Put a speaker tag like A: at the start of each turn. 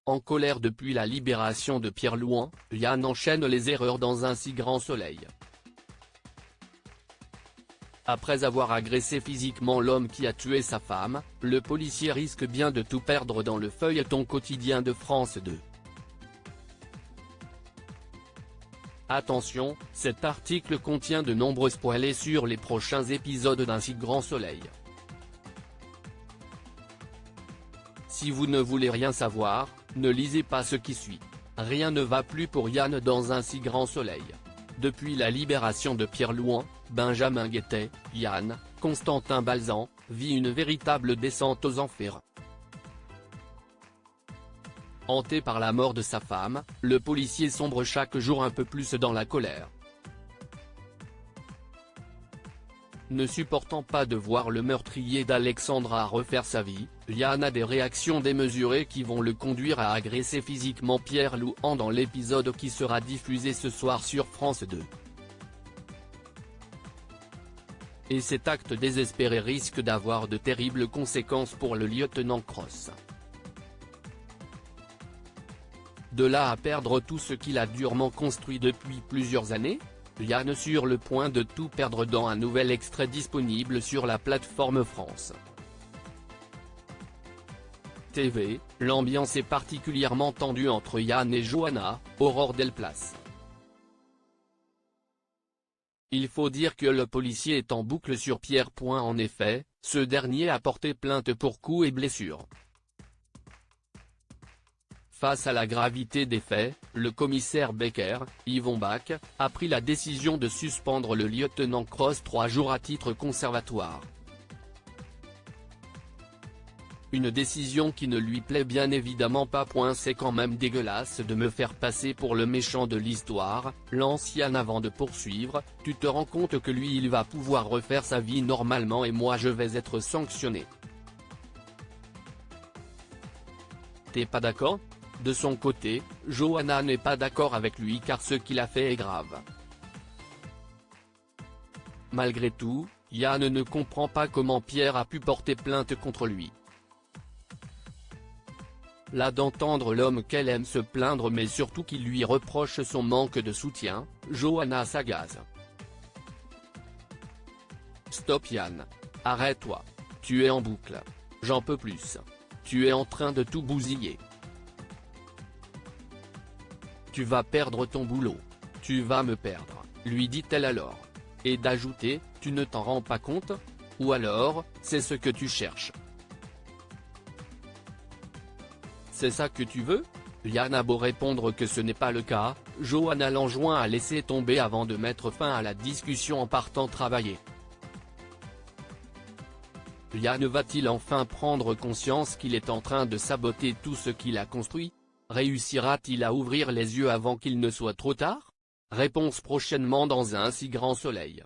A: En colère depuis la libération de Pierre Louan, Yann enchaîne les erreurs dans un si grand soleil. Après avoir agressé physiquement l'homme qui a tué sa femme, le policier risque bien de tout perdre dans le feuilleton quotidien de France 2. Attention, cet article contient de nombreux spoilers sur les prochains épisodes d'Un si grand soleil. Si vous ne voulez rien savoir, ne lisez pas ce qui suit. Rien ne va plus pour Yann dans Un si grand soleil. Depuis la libération de Pierre Louan, Benjamin Guettet, Yann, Constantin Balzan, vit une véritable descente aux enfers. Hanté par la mort de sa femme, le policier sombre chaque jour un peu plus dans la colère. Ne supportant pas de voir le meurtrier d'Alexandra refaire sa vie, Yann a des réactions démesurées qui vont le conduire à agresser physiquement Pierre Louan dans l'épisode qui sera diffusé ce soir sur France 2. Et cet acte désespéré risque d'avoir de terribles conséquences pour le lieutenant Cross. De là à perdre tout ce qu'il a durement construit depuis plusieurs années, Yann sur le point de tout perdre dans un nouvel extrait disponible sur la plateforme France TV. L'ambiance est particulièrement tendue entre Yann et Johanna, Aurore Delplace. Il faut dire que le policier est en boucle sur Pierre. En effet, ce dernier a porté plainte pour coups et blessures. Face à la gravité des faits, le commissaire Becker, Yvon Bach, a pris la décision de suspendre le lieutenant Cross 3 jours à titre conservatoire. Une décision qui ne lui plaît bien évidemment pas. C'est quand même dégueulasse de me faire passer pour le méchant de l'histoire, lance Yann avant de poursuivre. Tu te rends compte que lui il va pouvoir refaire sa vie normalement et moi je vais être sanctionné. T'es pas d'accord ? De son côté, Johanna n'est pas d'accord avec lui car ce qu'il a fait est grave. Malgré tout, Yann ne comprend pas comment Pierre a pu porter plainte contre lui. Là d'entendre l'homme qu'elle aime se plaindre mais surtout qu'il lui reproche son manque de soutien, Johanna s'agace. Stop Yann. Arrête-toi. Tu es en boucle. J'en peux plus. Tu es en train de tout bousiller. Tu vas perdre ton boulot. Tu vas me perdre, lui dit-elle alors. Et d'ajouter, tu ne t'en rends pas compte ? Ou alors, c'est ce que tu cherches. C'est ça que tu veux ? Yann a beau répondre que ce n'est pas le cas, Johanna l'enjoint à laisser tomber avant de mettre fin à la discussion en partant travailler. Yann va-t-il enfin prendre conscience qu'il est en train de saboter tout ce qu'il a construit ? Réussira-t-il à ouvrir les yeux avant qu'il ne soit trop tard ? Réponse prochainement dans Un si grand soleil.